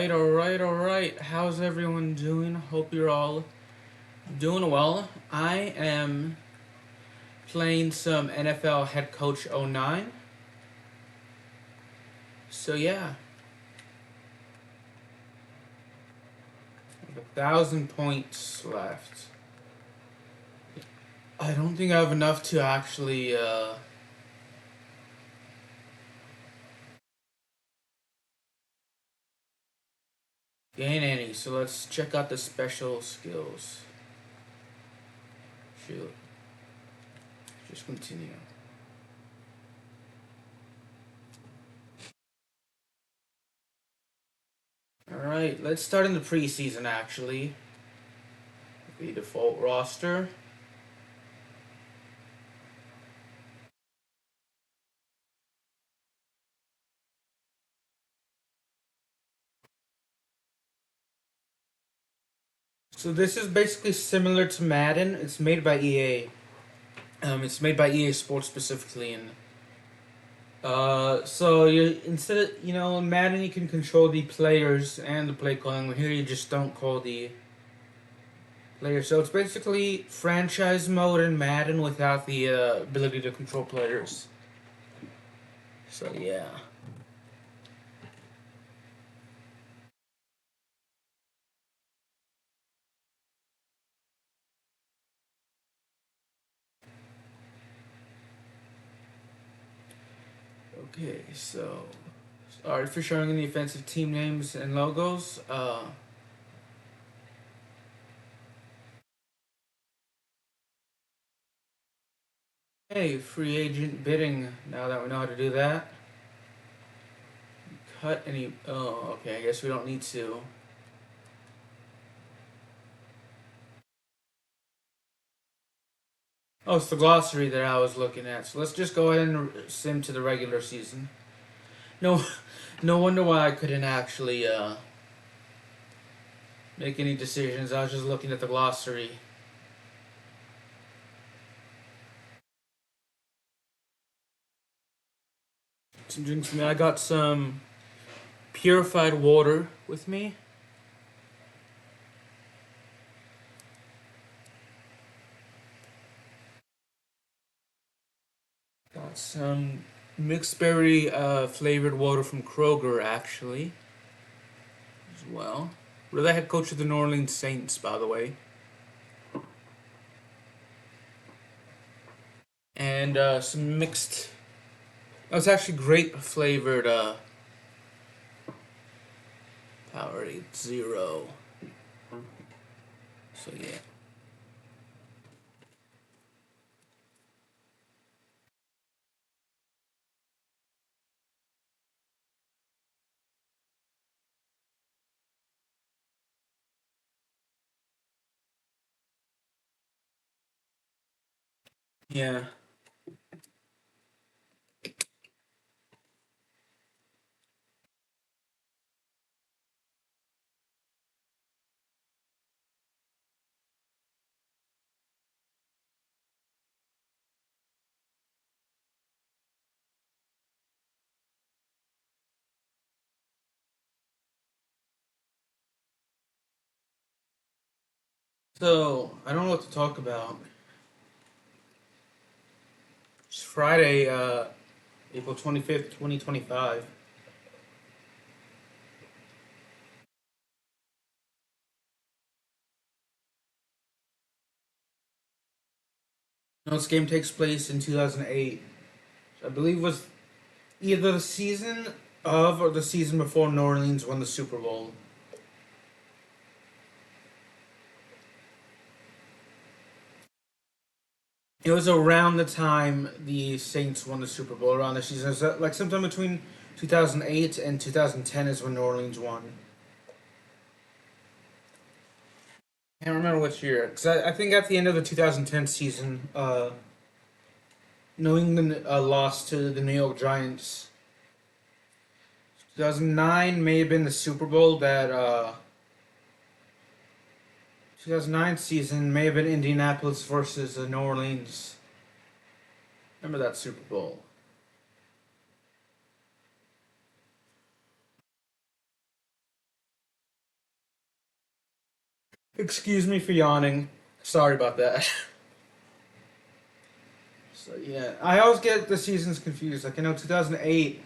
Alright. How's everyone doing? Hope you're all doing well. I am playing some NFL Head Coach '09. So yeah, 1,000 points left. I don't think I have enough to actually gain any. So let's check out the special skills. Shoot. Just continue. Alright, let's start in the preseason actually. The default roster. So this is basically similar to Madden. It's made by EA. It's made by EA Sports specifically, and so you instead of in Madden you can control the players and the play calling. Here you just don't call the players. So it's basically franchise mode in Madden without the ability to control players. So yeah. Okay, so sorry for showing any offensive team names and logos. Hey, free agent bidding. Now that we know how to do that. Cut any. Oh, okay. I guess we don't need to. Oh, it's the glossary that I was looking at. So let's just go ahead and sim to the regular season. No, no wonder why I couldn't actually make any decisions. I was just looking at the glossary. Some drinks for me. I got some purified water with me. Got some mixed berry flavored water from Kroger actually, as well. We're the head coach of the New Orleans Saints, by the way. And some mixed. Oh, it's actually grape flavored Powerade Zero. So yeah. Yeah. So I don't know what to talk about. It's Friday, April 25th, 2025. No, this game takes place in 2008. I believe it was either the season of or the season before New Orleans won the Super Bowl. It was around the time the Saints won the Super Bowl, around the season. It was like sometime between 2008 and 2010 is when New Orleans won. Can't remember which year, because I think at the end of the 2010 season, New England lost to the New York Giants. 2009 may have been the Super Bowl that 2009 season may have been Indianapolis versus New Orleans. Remember that Super Bowl? Excuse me for yawning. Sorry about that. So yeah, I always get the seasons confused. Like I know 2008,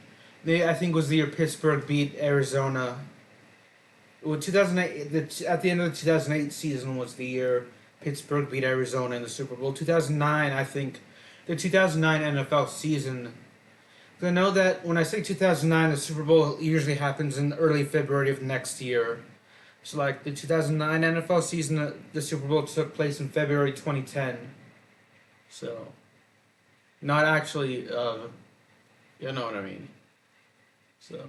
I think was the year Pittsburgh beat Arizona. Well, 2008, at the end of the 2008 season was the year Pittsburgh beat Arizona in the Super Bowl. 2009, I think, the 2009 NFL season. I know that when I say 2009, the Super Bowl usually happens in early February of next year. So like the 2009 NFL season, the Super Bowl took place in February 2010. So not actually, you know what I mean. So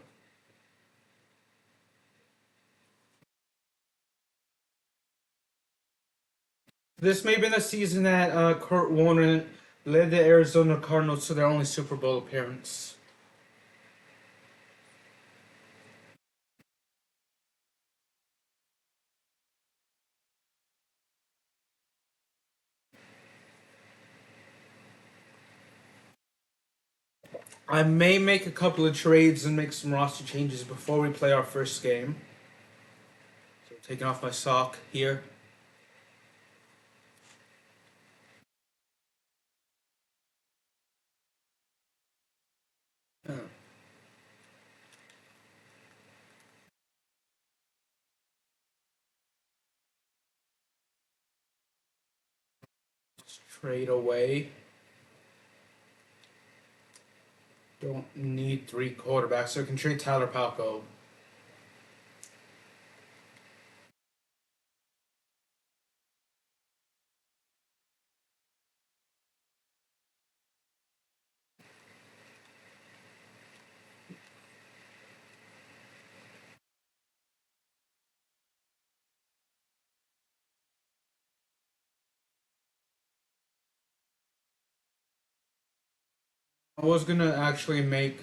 this may have been the season that Kurt Warner led the Arizona Cardinals to their only Super Bowl appearance. I may make a couple of trades and make some roster changes before we play our first game. So taking off my sock here. Uh, Trade away. Don't need three quarterbacks, so I can trade Tyler Palco. I was gonna actually make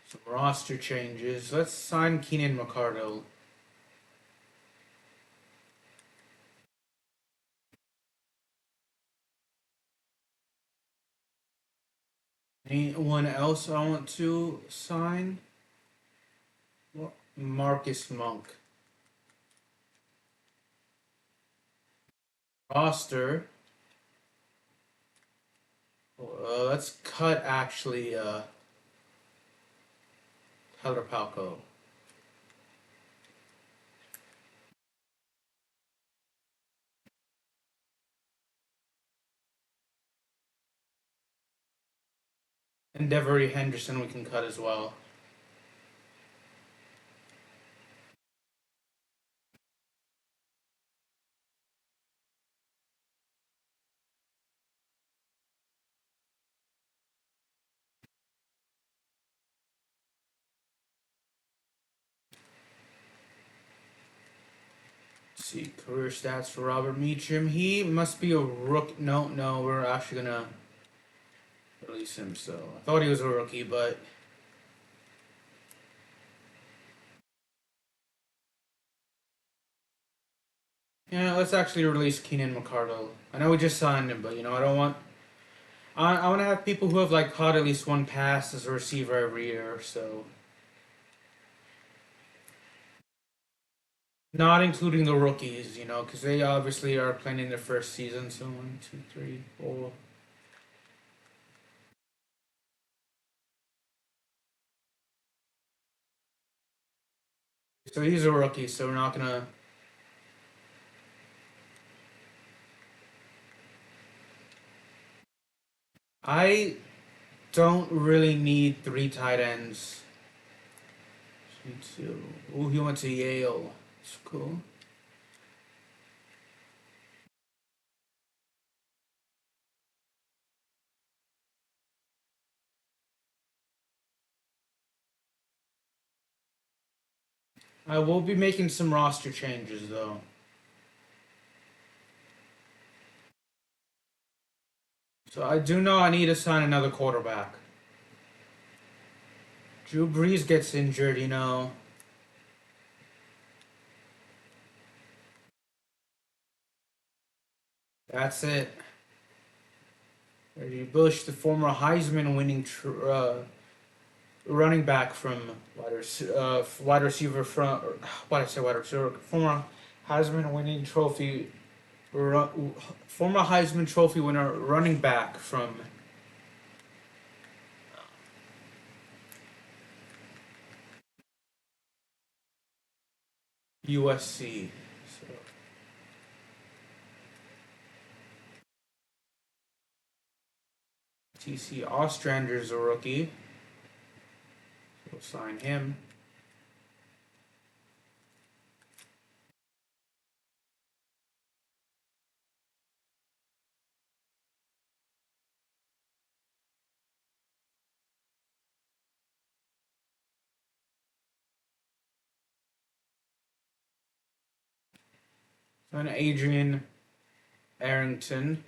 some roster changes. Let's sign Keenan McCardle. Anyone else I want to sign? Well, Marcus Monk. Roster. Let's cut actually Tyler Palco. And Devery Henderson we can cut as well. Let's see, career stats for Robert Meacham. He must be a rook. No, no, we're actually gonna release him. So I thought he was a rookie, but yeah, let's actually release Keenan McCardle. I know we just signed him, but I don't want. I want to have people who have like caught at least one pass as a receiver every year. So not including the rookies, because they obviously are playing in their first season. So one, two, three, four. So he's a rookie, so we're not gonna. I don't really need three tight ends. Me too. Oh, he went to Yale. It's cool. I will be making some roster changes though. So I do know I need to sign another quarterback. Drew Brees gets injured. That's it. Reggie Bush, the former Heisman winning running back from wide receiver from why did I say wide receiver? Former Heisman winning trophy, former Heisman Trophy winner running back from USC. So TC Ostrander's a rookie. We'll sign him. Sign Adrian Arrington.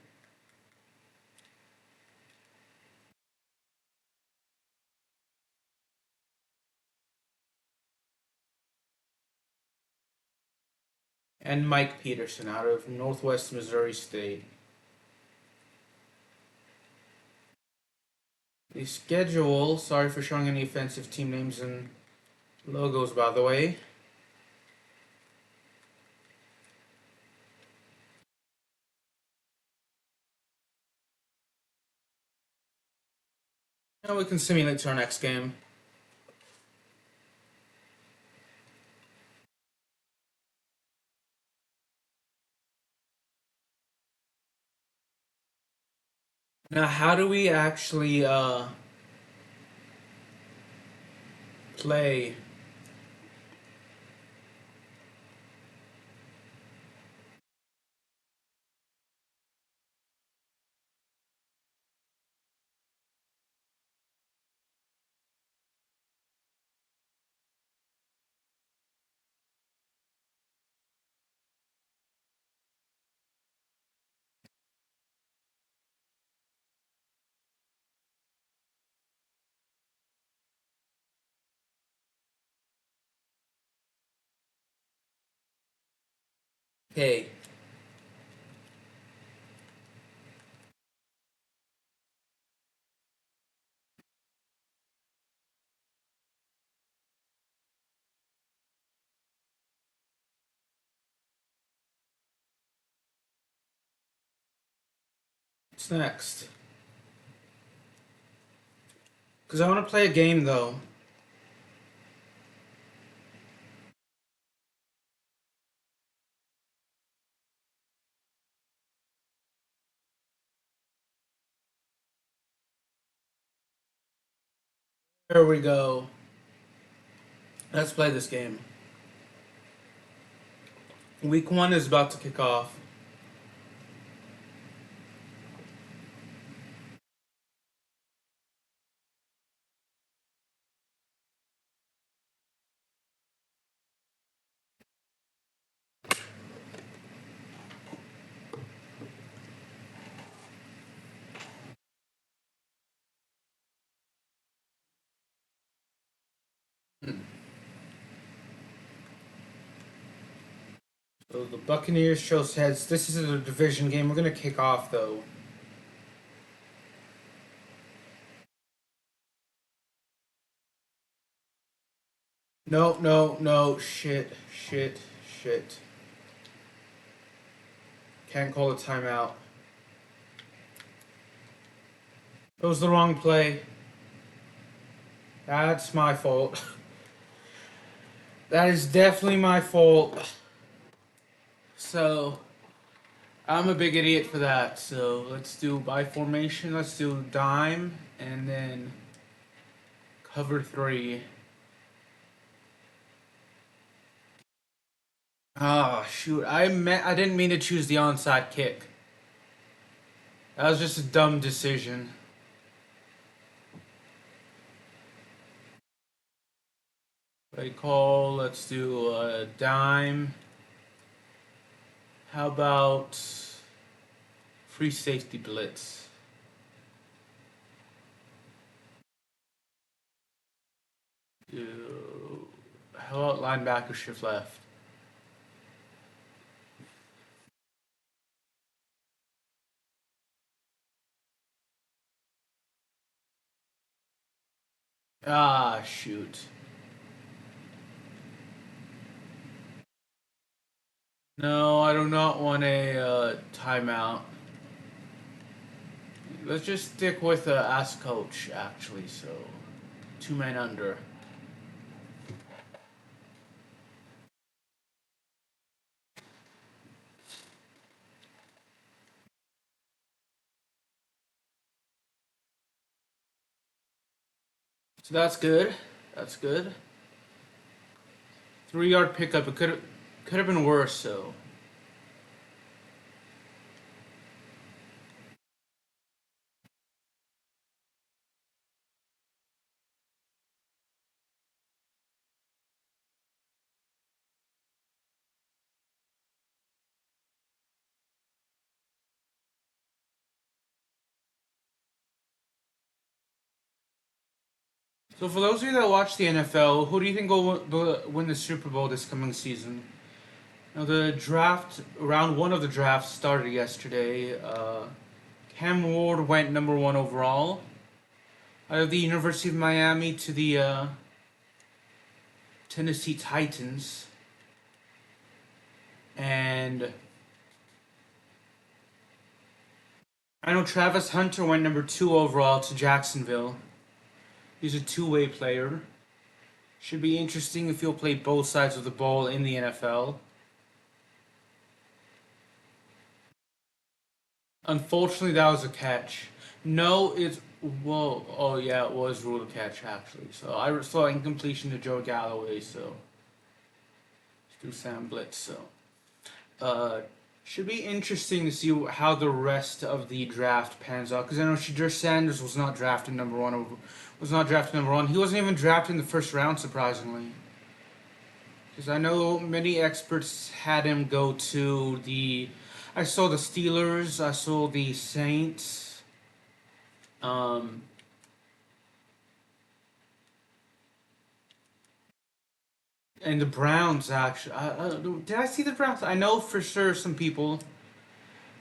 And Mike Peterson out of Northwest Missouri State. The schedule, sorry for showing any offensive team names and logos, by the way. Now we can simulate to our next game. Now, how do we actually play? Okay. What's next? Because I want to play a game, though. Here we go. Let's play this game. Week 1 is about to kick off. So the Buccaneers shows heads. This is a division game. We're going to kick off, though. No, no, no. Shit, shit, shit. Can't call a timeout. It was the wrong play. That's my fault. That is definitely my fault. So, I'm a big idiot for that. So, let's do by formation. Let's do dime and then cover 3. Ah, shoot. I didn't mean to choose the onside kick. That was just a dumb decision. Play call. Let's do a dime. How about free safety blitz? How about linebacker shift left? Ah, shoot. No, I do not want a timeout. Let's just stick with Ask Coach, actually, so 2 men under. So that's good. That's good. 3 yard pickup. It could have been worse. So for those of you that watch the NFL, who do you think will win the Super Bowl this coming season? Now the draft, round one of the draft started yesterday. Cam Ward went number one overall. Out of the University of Miami to the Tennessee Titans. And I know Travis Hunter went number two overall to Jacksonville. He's a two-way player. Should be interesting if he'll play both sides of the ball in the NFL. Unfortunately, that was a catch. No, it's whoa. Oh yeah, it was ruled a catch actually. So I saw incompletion to Joe Galloway. So to Sam Blitz. So should be interesting to see how the rest of the draft pans out. Because I know Shadur Sanders was not drafted number one. Was not drafted number one. He wasn't even drafted in the first round, surprisingly. Because I know many experts had him go to the. I saw the Steelers. I saw the Saints. Um, and the Browns actually. Did I see the Browns? I know for sure some people.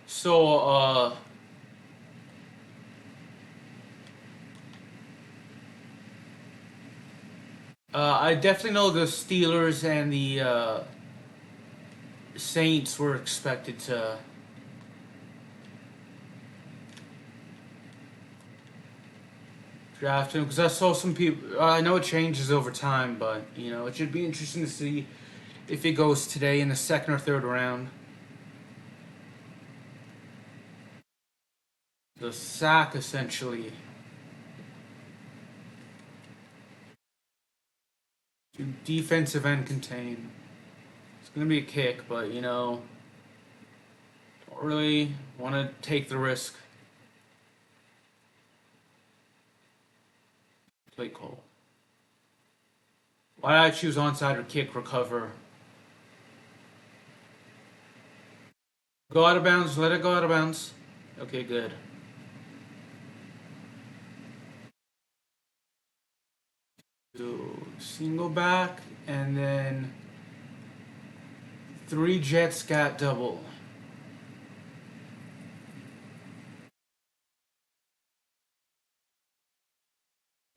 So I definitely know the Steelers and the Saints were expected to draft him because I saw some people. I know it changes over time, but it should be interesting to see if he goes today in the second or third round. The sack essentially. To defensive end contain. It's gonna be a kick, but don't really want to take the risk. Play call. Why did I choose onside or kick recover? Go out of bounds. Let it go out of bounds. Okay, good. Do single back and then 3 Jets got double.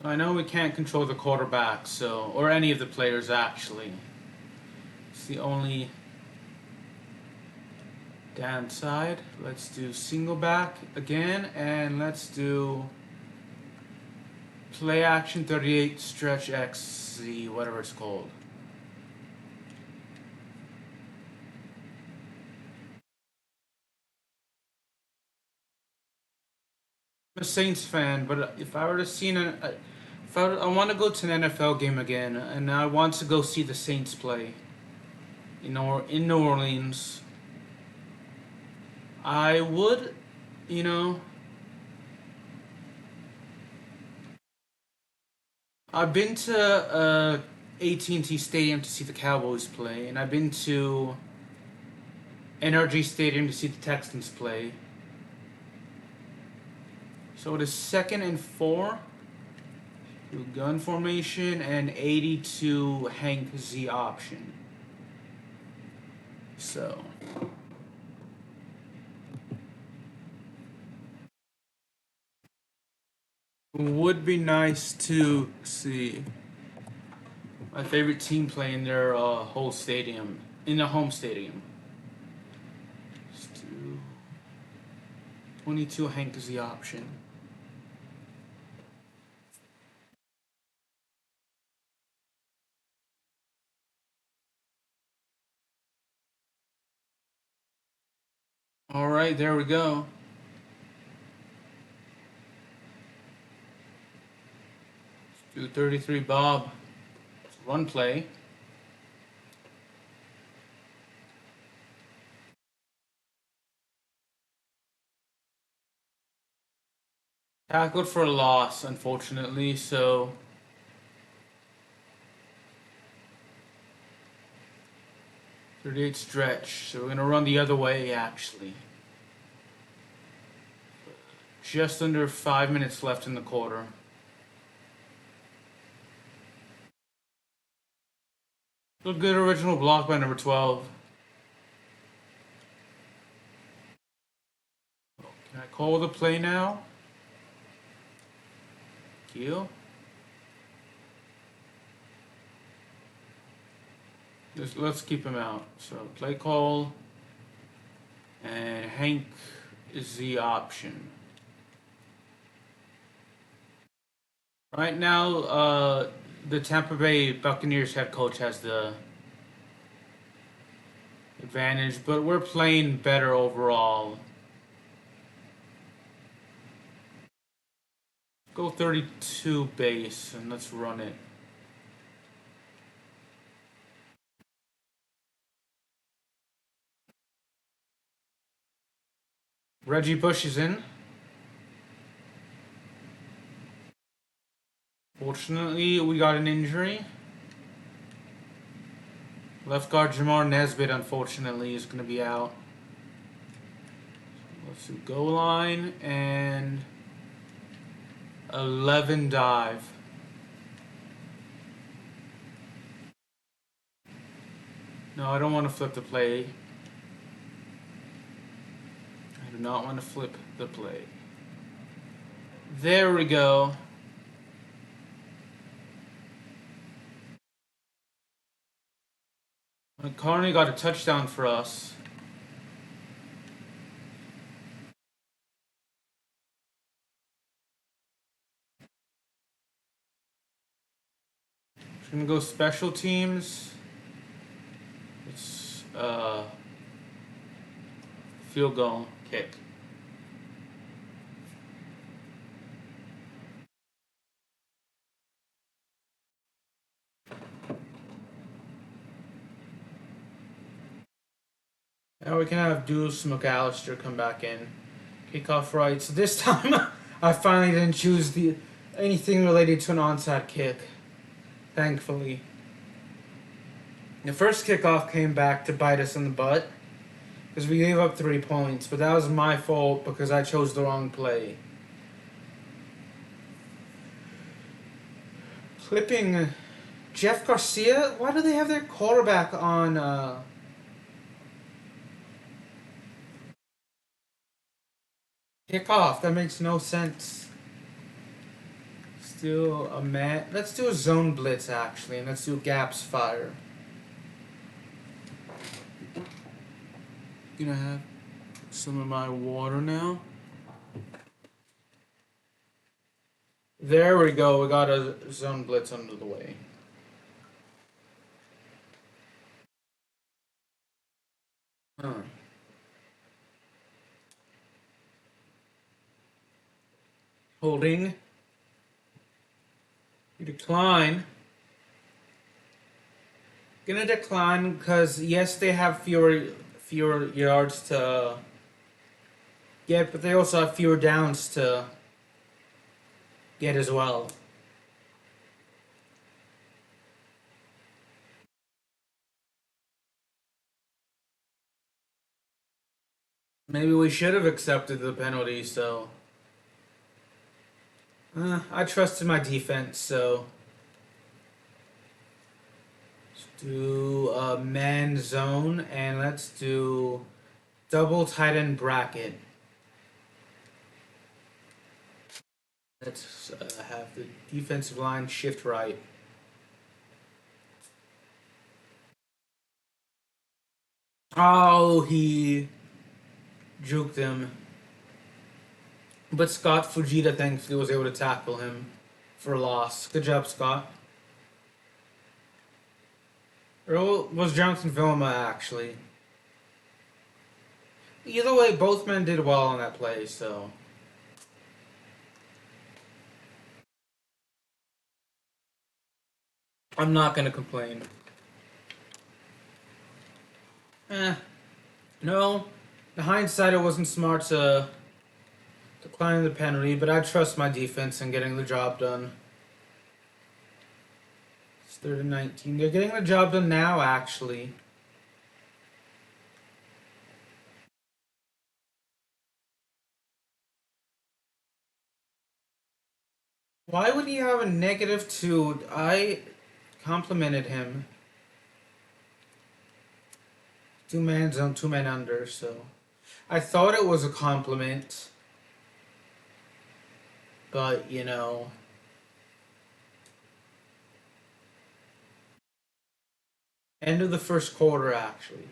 I know we can't control the quarterback, so or any of the players actually. It's the only downside. Let's do single back again, and let's do play action 38 stretch XZ, whatever it's called. I'm a Saints fan, but if I were to see if I want to go to an NFL game again, and I want to go see the Saints play, in New Orleans, I would, you know, I've been to AT&T Stadium to see the Cowboys play, and I've been to NRG Stadium to see the Texans play. So it is 2nd and 4. Gun formation and 82 Hank Z option. So would would be nice to see my favorite team play in their whole stadium, in the home stadium. Let's do 22 Hank is the option. All right, there we go. Let's do 33 Bob. Run play. Tackled for a loss, unfortunately, so 38 stretch. So we're gonna run the other way actually. Just under 5 minutes left in the quarter. A good original block by number 12. Can I call the play now? Keel? Let's keep him out. So play call. And Hank is the option. Right now, the Tampa Bay Buccaneers head coach has the advantage, but we're playing better overall. Go 32 base and let's run it. Reggie Bush is in. Fortunately, we got an injury. Left guard Jamar Nesbitt, unfortunately, is going to be out. Let's do goal line and 11 dive. No, I don't want to flip the play. I do not want to flip the play. There we go. Carney got a touchdown for us. We're gonna go special teams. It's field goal kick. Now we can have Deuce McAllister come back in. Kickoff right. So this time I finally didn't choose anything related to an onside kick. Thankfully. The first kickoff came back to bite us in the butt because we gave up 3 points, but that was my fault because I chose the wrong play. Clipping Jeff Garcia? Why do they have their quarterback on kickoff? That makes no sense. Still a man. Let's do a zone blitz actually, and let's do gaps fire. Gonna have some of my water now. There we go. We got a zone blitz under the way. Huh. Holding. You decline. Gonna decline because yes, they have fewer yards to get, but they also have fewer downs to get as well. Maybe we should have accepted the penalty, so I trusted my defense, so let's do a man zone and let's do double tight end bracket. Let's have the defensive line shift right. Oh, he juked him. But Scott Fujita thankfully was able to tackle him for a loss. Good job, Scott. Or was Jonathan Vilma actually? Either way, both men did well on that play, so I'm not gonna complain. Eh, no. In hindsight, it wasn't smart to decline the penalty, but I trust my defense in getting the job done. It's 3rd and 19. They're getting the job done now, actually. Why would he have a -2? I complimented him. 2 man zone, 2 men under, so I thought it was a compliment, but end of the first quarter actually.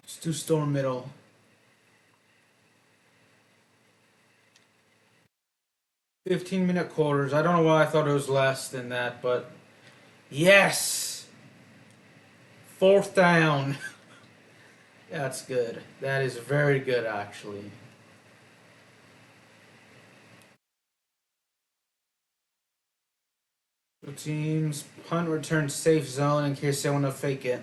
Stu Storm middle. 15-minute quarters. I don't know why I thought it was less than that, but yes! 4th down. That's good. That is very good, actually. The team's punt return safe zone in case they want to fake it.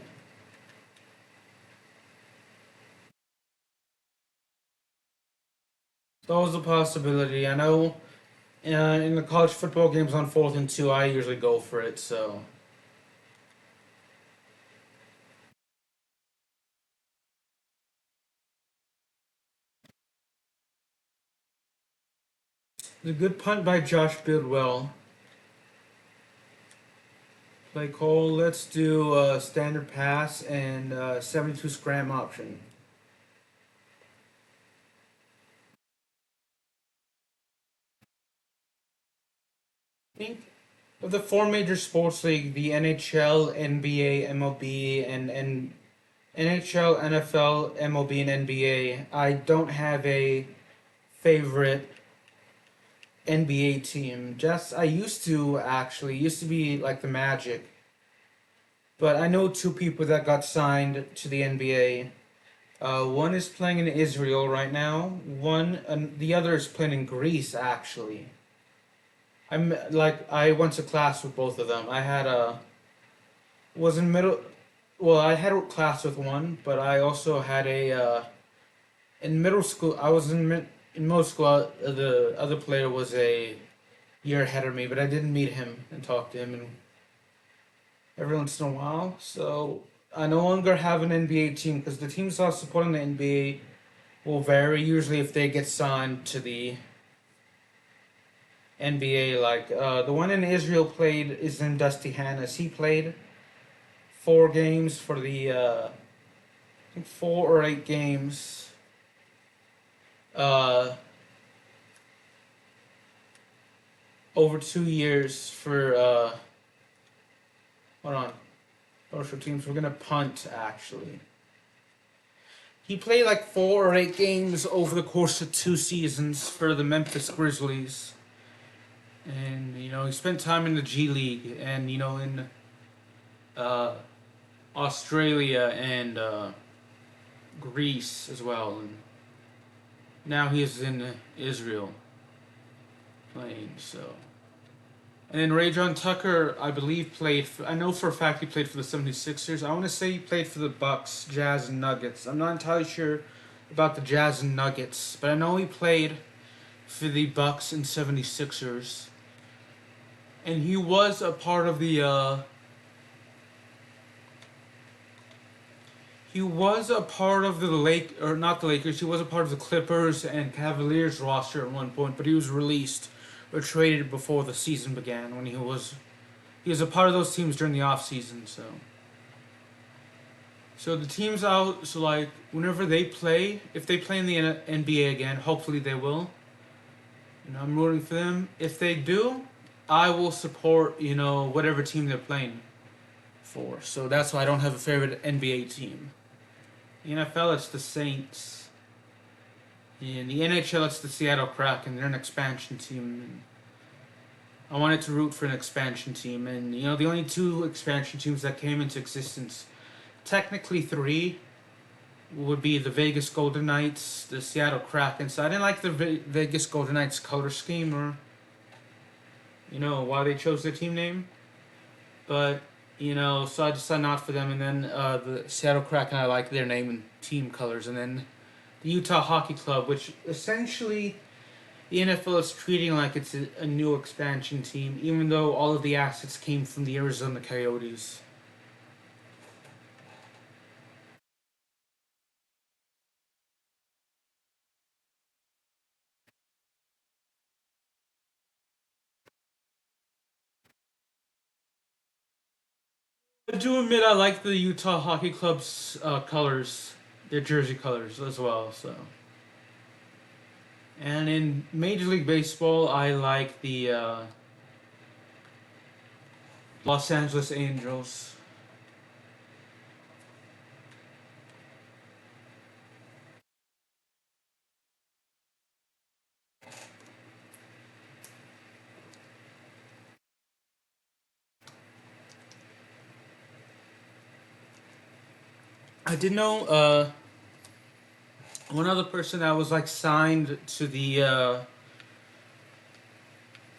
It's always a possibility. I know in the college football games on 4th and 2, I usually go for it, so. A good punt by Josh Bidwell. Play call. Let's do a standard pass and 72 scram option. I think of the 4 major sports league, the NHL, NBA, MLB, and NHL, NFL, MLB, and NBA, I don't have a favorite NBA team. Just I used to actually used to be like the Magic, but I know 2 people that got signed to the NBA. One is playing in Israel right now. The other is playing in Greece actually. I went to class with both of them. I had a was in middle. Well, I had a class with one, but I also had a in middle school. I was in middle school. The other player was a year ahead of me, but I didn't meet him and talk to him and every once in a while. So I no longer have an NBA team because the teams that are supporting the NBA will vary. Usually, if they get signed to the NBA, like the one in Israel played is in Dusty Hannes. He played 4 games for the I think 4 or 8 games. Uh, over 2 years for hold on. Social teams. We're gonna punt actually. He played like 4 or 8 games over the course of 2 seasons for the Memphis Grizzlies. And he spent time in the G League and in uh, Australia and Greece as well. And now he is in Israel playing. So, and then Rajon Tucker, I believe, played. I know for a fact he played for the 76ers. I want to say he played for the Bucks, Jazz, and Nuggets. I'm not entirely sure about the Jazz and Nuggets, but I know he played for the Bucks and 76ers. And he was a part of the. He was a part of the or not the Lakers. He was a part of the Clippers and Cavaliers roster at one point, but he was released or traded before the season began. He was a part of those teams during the off season. So So the teams out. So like whenever they play, if they play in the NBA again, hopefully they will. I'm rooting for them. If they do, I will support whatever team they're playing for. So that's why I don't have a favorite NBA team. The NFL, it's the Saints. In the NHL, it's the Seattle Kraken. They're an expansion team. I wanted to root for an expansion team, and the only two expansion teams that came into existence, technically three, would be the Vegas Golden Knights, the Seattle Kraken. So I didn't like the Vegas Golden Knights color scheme, or why they chose their team name, but so I decided not for them. And then the Seattle Kraken, I like their name and team colors, and then the Utah Hockey Club, which essentially the NFL is treating like it's a new expansion team, even though all of the assets came from the Arizona Coyotes. I do admit I like the Utah Hockey Club's colors, their jersey colors as well. So, and in Major League Baseball, I like the Los Angeles Angels. I did know one other person that was like signed to the.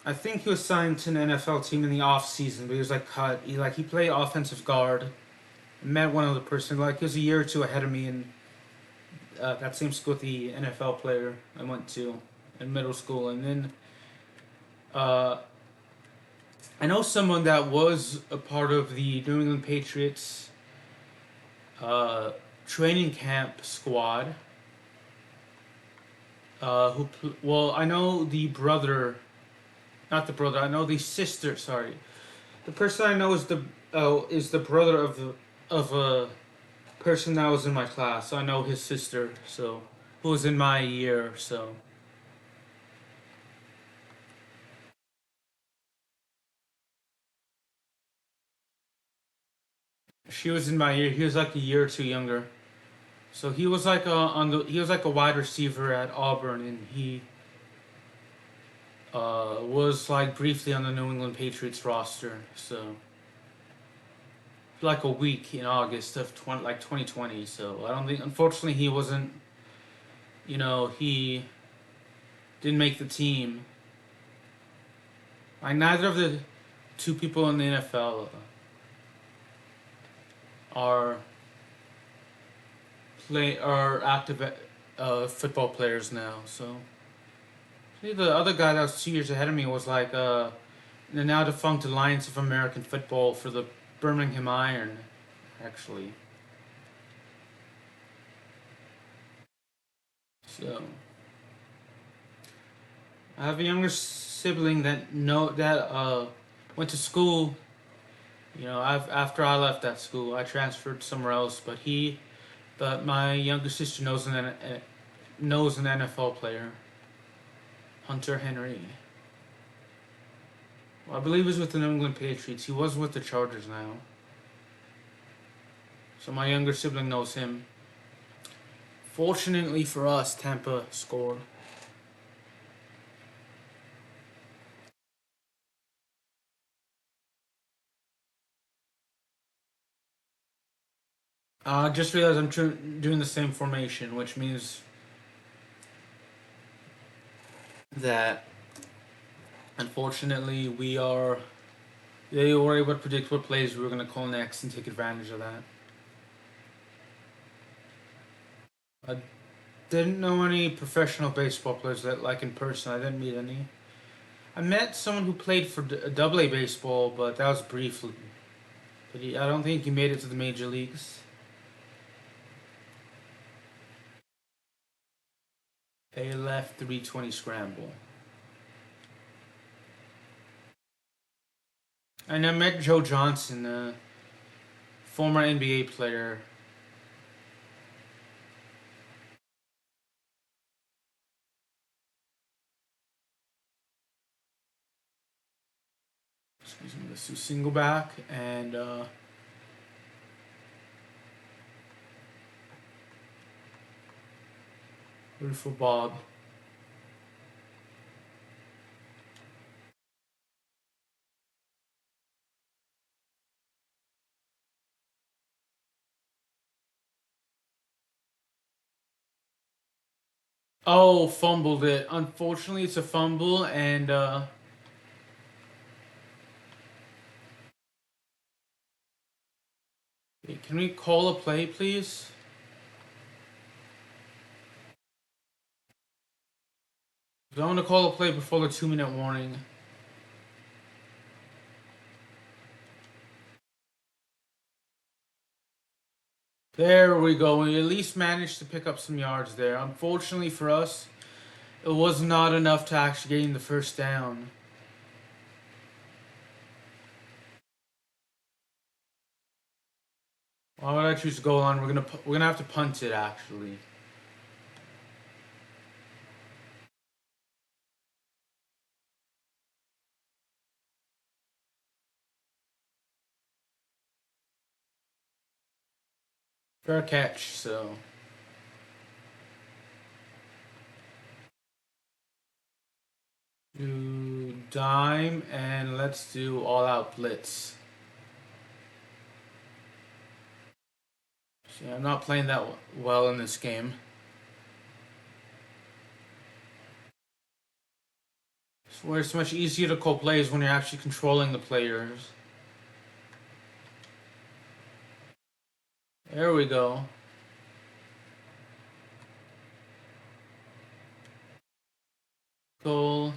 I think he was signed to an NFL team in the off season, but he was like cut. He played offensive guard. I met one other person like he was a year or two ahead of me, and that same school with the NFL player I went to in middle school, and then uh, I know someone that was a part of the New England Patriots uh, training camp squad. Well, I know the brother, not the brother. I know the sister. Sorry, the person I know is the brother of a person that was in my class. So I know his sister. So who was in my year. So she was in my year. He was like a year or two younger. So he was like he was like a wide receiver at Auburn, and he was like briefly on the New England Patriots roster. So like a week in August of 2020. So I don't think, unfortunately, he wasn't. He didn't make the team. Like neither of the two people in the NFL are active football players now. So see, the other guy that was 2 years ahead of me was like the now defunct Alliance of American Football for the Birmingham Iron, actually. So I have a younger sibling that went to school. I've after I left that school, I transferred somewhere else. But my younger sister knows an NFL player, Hunter Henry. Well, I believe he's with the New England Patriots. He was with the Chargers now. So my younger sibling knows him. Fortunately for us, Tampa scored. I just realized I'm doing the same formation, which means that unfortunately they were able to predict what plays we were going to call next and take advantage of that. I didn't know any professional baseball players that like in person. I didn't meet any. I met someone who played for Double A baseball, but that was briefly. I don't think he made it to the major leagues. They left 320 scramble. And I met Joe Johnson, a former NBA player. Excuse me. Let's do single back and beautiful Bob. Oh, fumbled it. Unfortunately, it's a fumble, and can we call a play, please? I want to call a play before the 2-minute warning. There we go. We at least managed to pick up some yards there. Unfortunately for us, it was not enough to actually gain the first down. Why would I choose to go on? We're gonna have to punt it actually. Fair catch. So do dime and let's do all out blitz. See, I'm not playing that well in this game. Where it's much easier to call plays when you're actually controlling the players. There we go. Goal.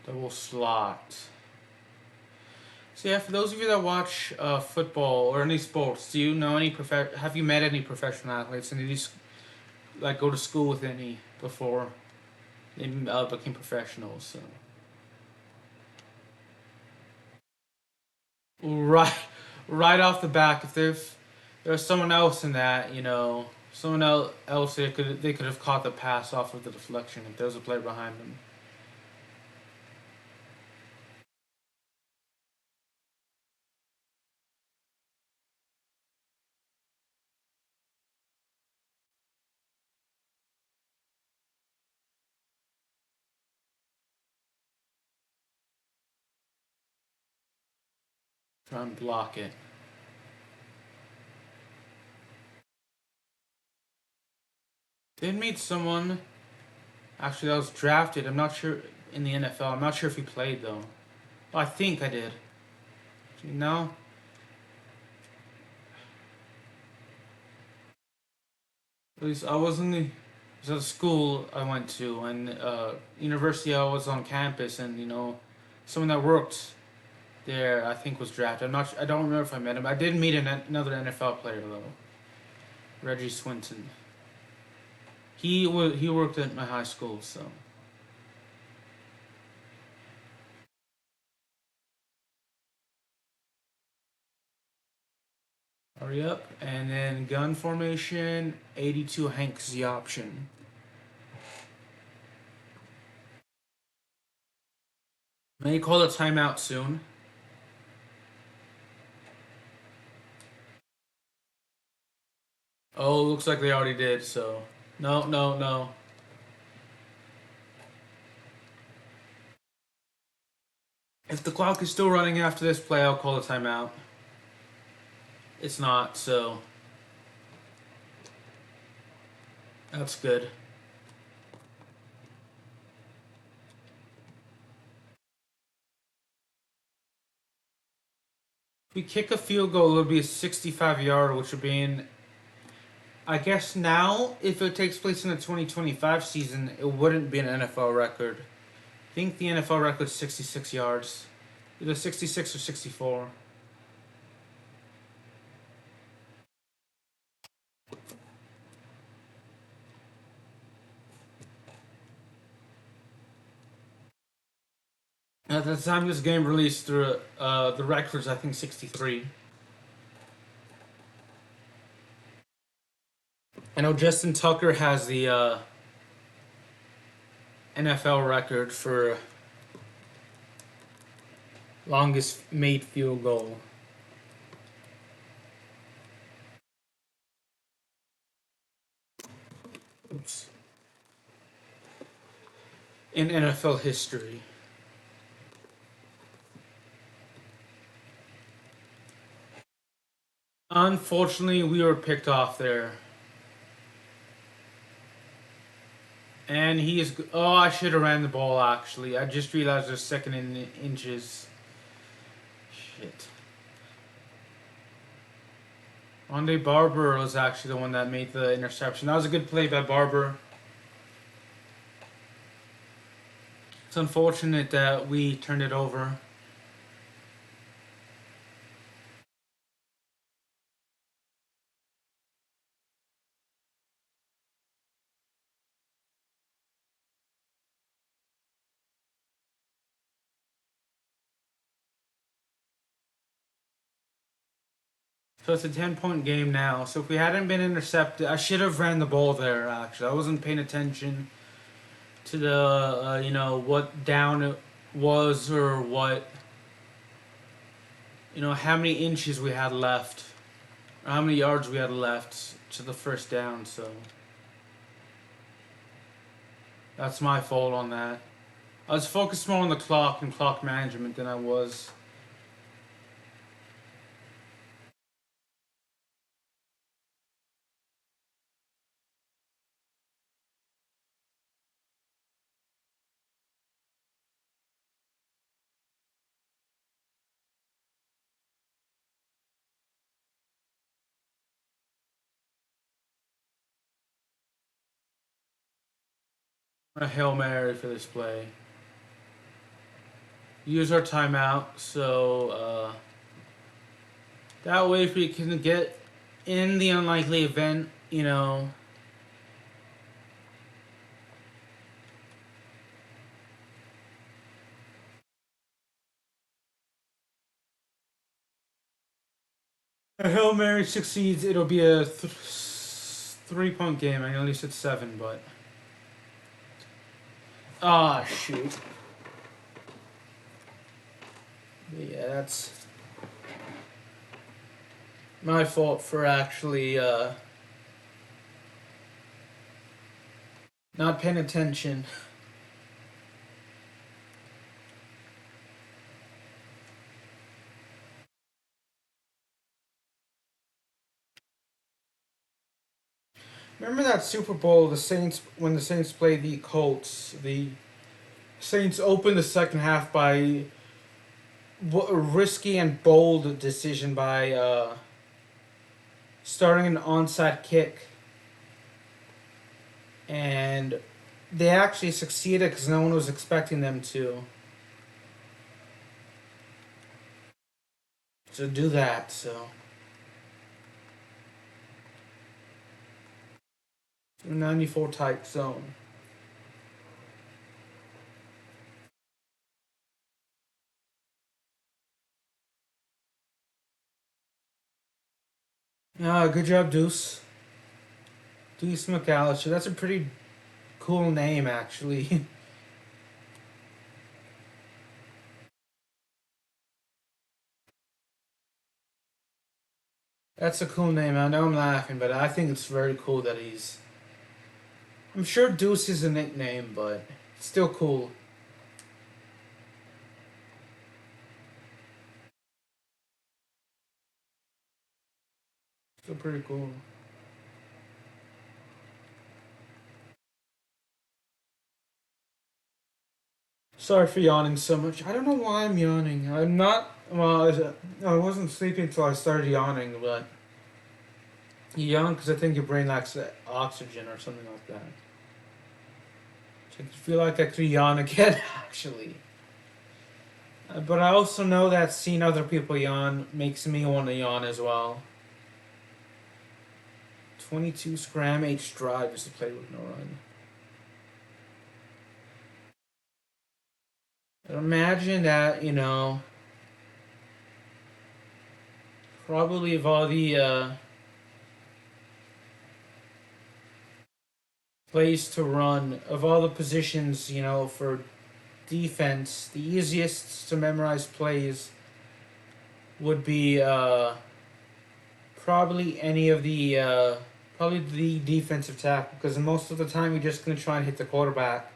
Double slot. So yeah, for those of you that watch football or any sports, do you know any have you met any professional athletes, and did you like go to school with any before they became professionals? So. Right, right off the back, if there's someone else in that, someone else they could have caught the pass off of the deflection if there was a player behind them. Try and block it. Did meet someone actually that was drafted. I'm not sure in the NFL. I'm not sure if he played though. Oh, I think I did. No. At least I was in the. It was at a school I went to, and university I was on campus, and someone that worked there I think was drafted. I don't remember if I met him. I did meet another NFL player though. Reggie Swinton. He worked at my high school, so. Hurry up, and then gun formation. 82 Hank's the option. May call a timeout soon. Oh, looks like they already did. So no, no, no. If the clock is still running after this play, I'll call a timeout. It's not, so that's good. If we kick a field goal, it would be a 65-yard, which would be in. I guess now, if it takes place in the 2025 season, it wouldn't be an NFL record. I think the NFL record is 66 yards. Either 66 or 64. At the time this game released, the record's I think 63. I know Justin Tucker has the NFL record for Longest made field goal. Oops. In NFL history. Unfortunately, we were picked off there. And he is. Oh, I should have ran the ball actually. I just realized there's second in inches. Shit. Rondé Barber was actually the one that made the interception. That was a good play by Barber. It's unfortunate that we turned it over. So it's a 10-point game now. So if we hadn't been intercepted, I should have ran the ball there, actually. I wasn't paying attention to the, what down it was or what, how many inches we had left. Or how many yards we had left to the first down, so. That's my fault on that. I was focused more on the clock and clock management than I was. A Hail Mary for this play. Use our timeout, so that way if we can get in the unlikely event, a Hail Mary succeeds, it'll be a 3-point game. I only said 7, but. Ah, shoot. But yeah, that's my fault for actually not paying attention. Remember that Super Bowl, when the Saints played the Colts, the Saints opened the second half by a risky and bold decision by starting an onside kick. And they actually succeeded because no one was expecting them to. So do that, so. 94 type zone. Good job, Deuce. Deuce McAllister. That's a pretty cool name, actually. That's a cool name. I know I'm laughing, but I think it's very cool that he's. I'm sure Deuce is a nickname, but it's still cool. Still pretty cool. Sorry for yawning so much. I don't know why I'm yawning. I'm not. Well, I wasn't sleeping until I started yawning, but. You yawn because I think your brain lacks oxygen or something like that. I feel like I could yawn again, actually. But I also know that seeing other people yawn makes me want to yawn as well. 22 scram, 8 stride just to play with no run. Imagine that, probably of all the plays to run, of all the positions, for defense, the easiest to memorize plays would be probably any of the probably the defensive tackle, because most of the time you're just gonna try and hit the quarterback.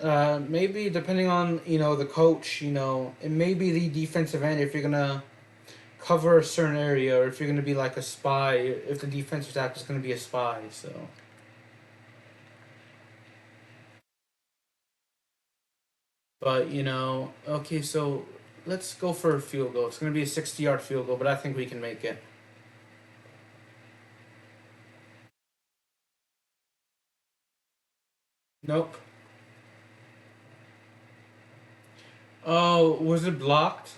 Maybe depending on the coach, it may be the defensive end if you're gonna cover a certain area, or if you're gonna be like a spy, if the defensive tackle is gonna be a spy. So, but okay, so let's go for a field goal. It's gonna be a 60-yard field goal, but I think we can make it. Nope. Oh, was it blocked?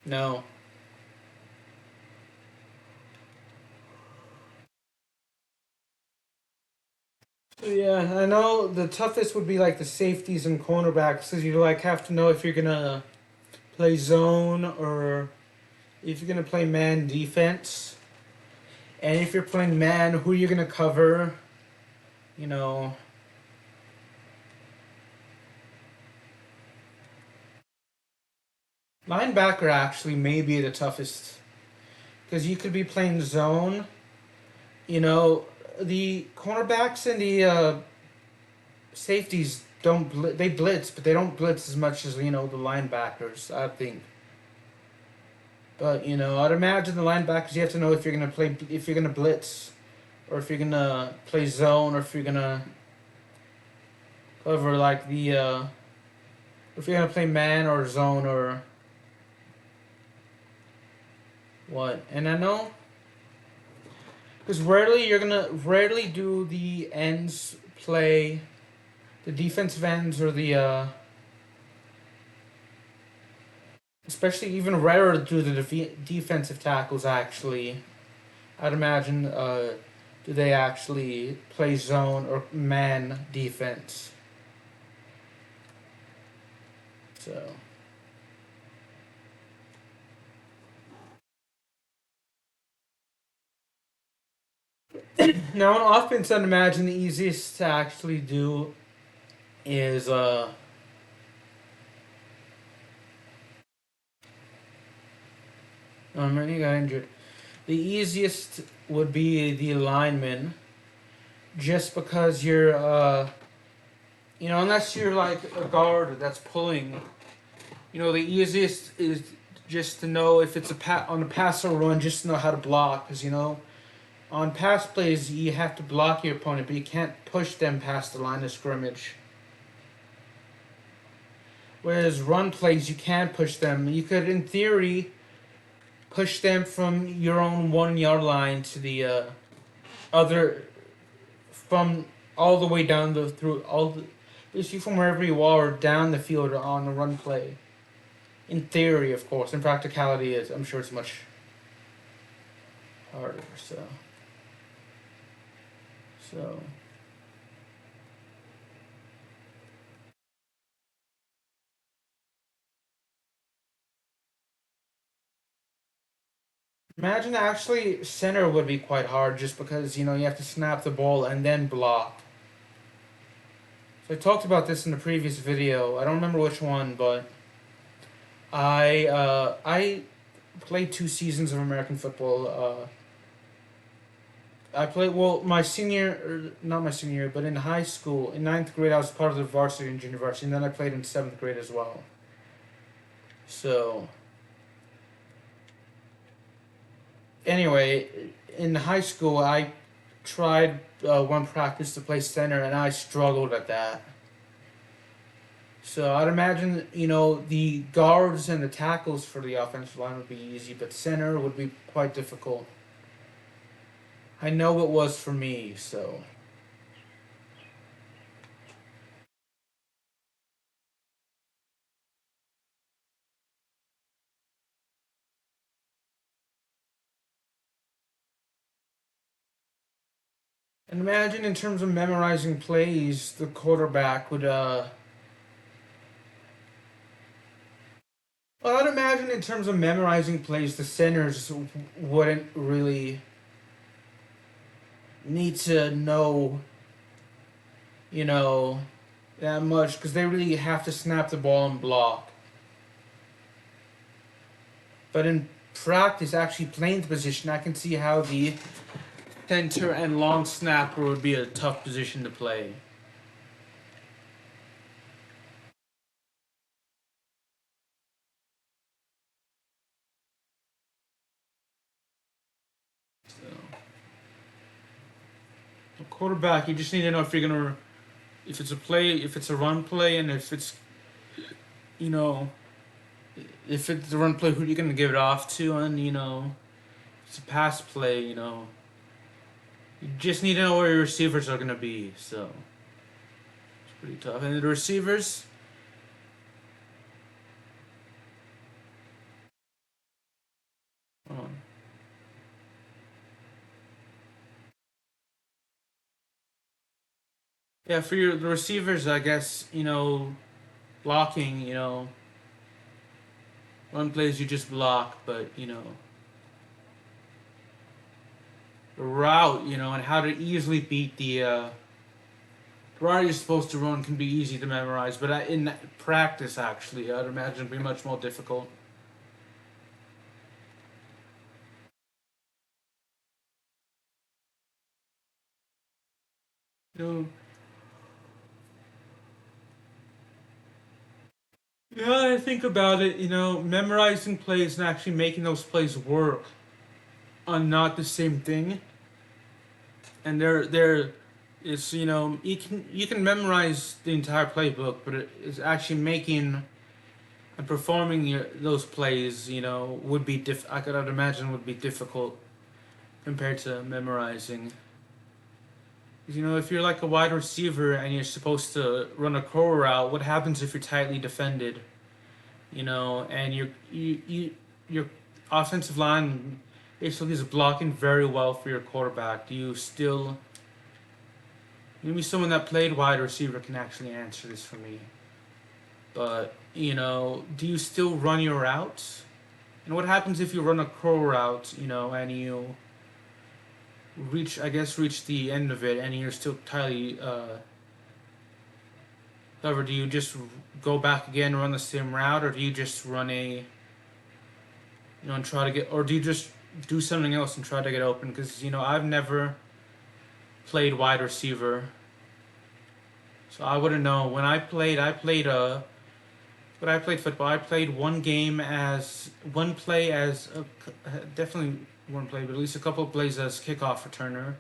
No. Yeah, I know the toughest would be like the safeties and cornerbacks, because you like have to know if you're gonna play zone or if you're gonna play man defense, and if you're playing man, who you're gonna cover. You know, linebacker actually may be the toughest, because you could be playing zone. You know, the cornerbacks and the safeties they blitz, but they don't blitz as much as the linebackers. I think. But I'd imagine the linebackers you have to know if you're gonna blitz, or if you're gonna play zone, or if you're gonna cover like the if you're gonna play man or zone or what. And I know because rarely do the ends play, the defensive ends or the especially even rarer do the defensive tackles actually. I'd imagine do they actually play zone or man defense? So now on offense, I'd imagine the easiest to actually do is oh man, he got injured. The easiest would be the lineman, just because you're unless you're like a guard that's pulling, the easiest is just to know if it's on a pass or run, just to know how to block, because on pass plays you have to block your opponent, but you can't push them past the line of scrimmage. Whereas run plays, you can push them. You could, in theory, push them from your own 1 yard line to the other, from all the way down through all the, basically from wherever you are down the field on the run play. In theory, of course. In practicality, I'm sure it's much harder. So. Imagine actually center would be quite hard, just because you have to snap the ball and then block. So I talked about this in the previous video. I don't remember which one, but I played 2 seasons of American football. I played, well, my senior, or not my senior year, but in high school, in ninth grade, I was part of the varsity and junior varsity, and then I played in seventh grade as well. So anyway, in high school, I tried one practice to play center, and I struggled at that. So I'd imagine the guards and the tackles for the offensive line would be easy, but center would be quite difficult. I know it was for me, so. And imagine in terms of memorizing plays, the quarterback would Well, I'd imagine in terms of memorizing plays, the centers wouldn't really need to know, you know, that much because they really have to snap the ball and block. But in practice, actually playing the position, I can see how the center and long snapper would be a tough position to play. So, a quarterback, you just need to know if you're gonna, if it's a play, if it's a run play, and if it's, you know, if it's a run play, who are you gonna give it off to, and if it's a pass play, you just need to know where your receivers are gonna be. So it's pretty tough. And the receivers, um, yeah, for the receivers, I guess blocking, run plays you just block, but the route, and how to easily beat the route you're supposed to run can be easy to memorize, but in practice, actually, I'd imagine it'd be much more difficult. You know, yeah, I think about it. Memorizing plays and actually making those plays work are not the same thing, and they're it's you can memorize the entire playbook, but it's actually making and performing those plays. Would be I could imagine would be difficult compared to memorizing. 'Cause, if you're like a wide receiver and you're supposed to run a curl route, what happens if you're tightly defended? And your offensive line basically is blocking very well for your quarterback. Do you still maybe someone that played wide receiver can actually answer this for me? But do you still run your routes? And what happens if you run a curl route? And you reach the end of it, and you're still tightly covered. Do you just go back again and run the same route, or do you just run and try to get, or do you just do something else and try to get open? Because I've never played wide receiver, so I wouldn't know. When I played football. I played one play as definitely one play, but at least a couple of plays as kickoff returner,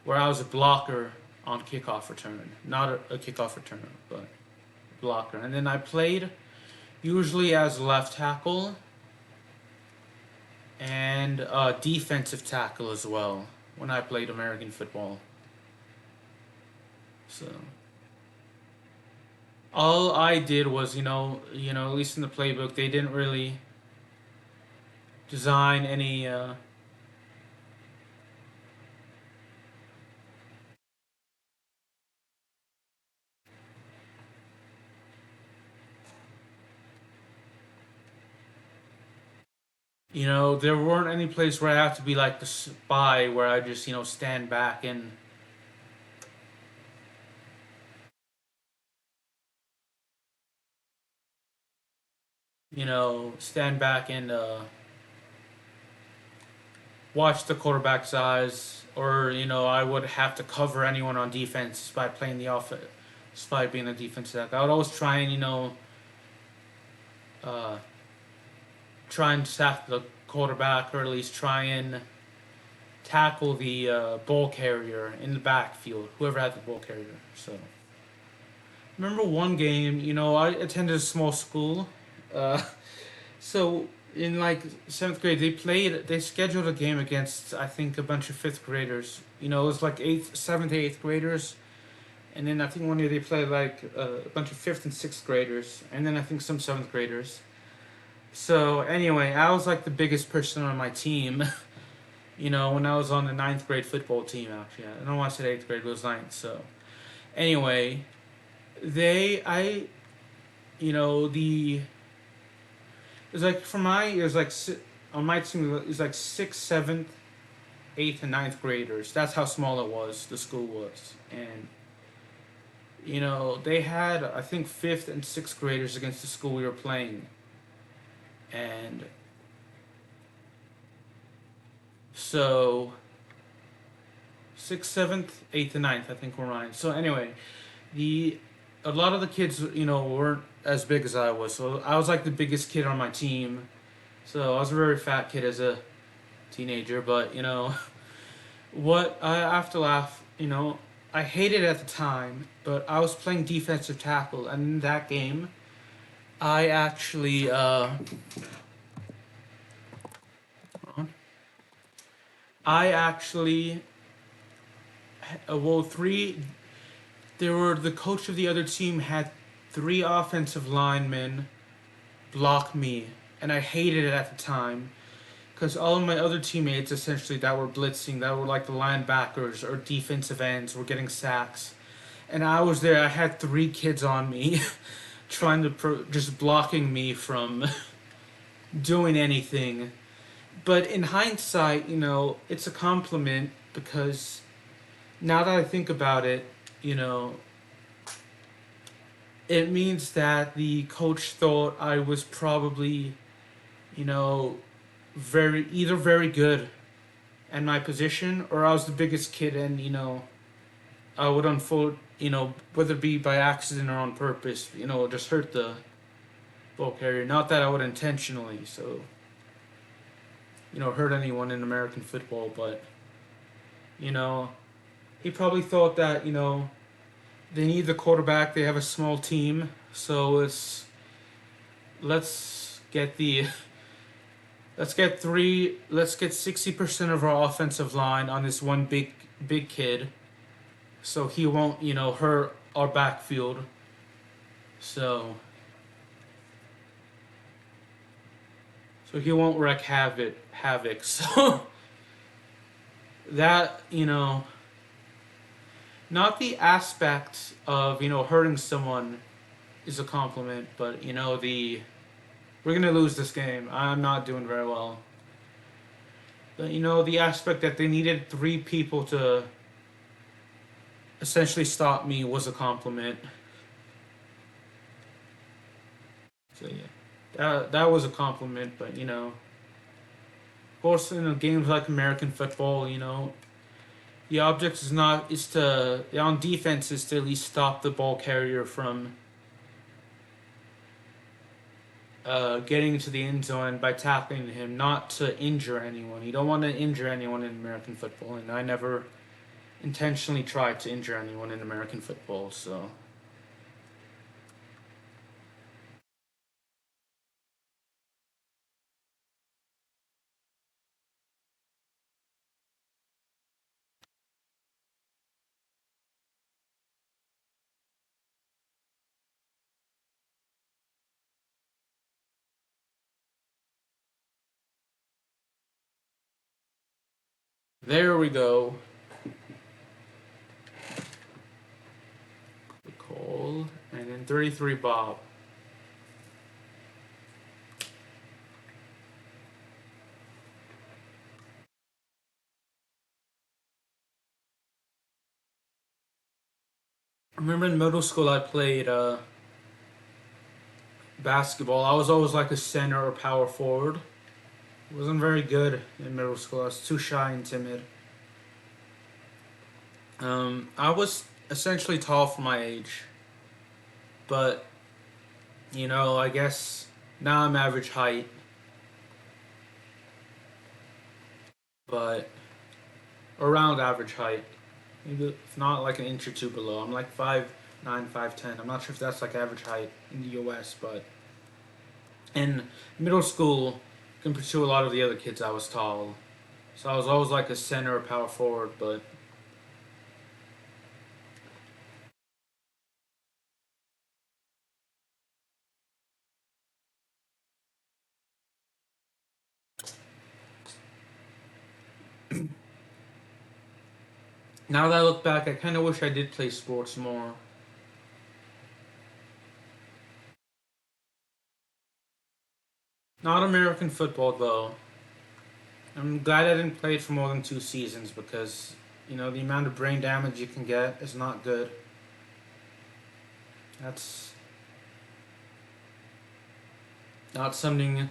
where I was a blocker on kickoff return, not a kickoff returner, but blocker. And then I played usually as left tackle and defensive tackle as well when I played American football. So all I did was, at least in the playbook, they didn't really design any. There weren't any place where I have to be like the spy, where I just, stand back and watch the quarterback's eyes, or I would have to cover anyone on defense by playing the offense, by being the defensive back. I would always try and uh, try and sack the quarterback, or at least try and tackle the ball carrier in the backfield, whoever had the ball carrier. So remember one game, I attended a small school, uh, so in like seventh grade, they scheduled a game against I think a bunch of fifth graders. It was like seventh, eighth graders, and then I think one year they played like a bunch of fifth and sixth graders, and then I think some seventh graders. So anyway, I was like the biggest person on my team. When I was on the ninth grade football team, actually, I don't want to say eighth grade, but it was ninth. So anyway, they I you know the was like for my it was like on my team it was like sixth, seventh, eighth, and ninth graders. That's how small it was. The school was, and they had I think fifth and sixth graders against the school we were playing, and so sixth, seventh, eighth, and ninth I think were mine. So anyway, the a lot of the kids weren't as big as I was, so I was like the biggest kid on my team. So I was a very fat kid as a teenager, but what I have to laugh. I hated it at the time, but I was playing defensive tackle, and in that game, I actually I actually well three. There were the coach of the other team had three offensive linemen block me, and I hated it at the time because all of my other teammates essentially that were blitzing, that were like the linebackers or defensive ends, were getting sacks, and I was there. I had three kids on me, trying to just blocking me from doing anything. But in hindsight, it's a compliment because now that I think about it, you know, it means that the coach thought I was probably, you know, very good at my position, or I was the biggest kid, and I would unfold, whether it be by accident or on purpose, just hurt the ball carrier. Not that I would intentionally, so hurt anyone in American football, but you know, he probably thought that they need the quarterback. They have a small team, so let's get the let's get 60% of our offensive line on this one big kid, so he won't hurt our backfield. So he won't wreak havoc. So that not the aspect of hurting someone is a compliment, but the we're gonna lose this game. I'm not doing very well. But the aspect that they needed three people to essentially stop me was a compliment. So yeah, that was a compliment. But of course, in games like American football, the object is to on defense is to at least stop the ball carrier from getting into the end zone by tackling him, not to injure anyone. You don't want to injure anyone in American football, and I never intentionally tried to injure anyone in American football. So there we go. Cole and then 33 Bob. I remember in middle school I played basketball. I was always like a center or power forward. Wasn't very good in middle school. I was too shy and timid. I was essentially tall for my age, but I guess now I'm average height, but around average height. Maybe if not like an inch or two below. I'm like 5'9", 5'10". I'm not sure if that's like average height in the U.S., but in middle school, compared to a lot of the other kids, I was tall. So I was always like a center or power forward, but now that I look back, I kind of wish I did play sports more. Not American football though. I'm glad I didn't play it for more than 2 seasons because the amount of brain damage you can get is not good. That's not something.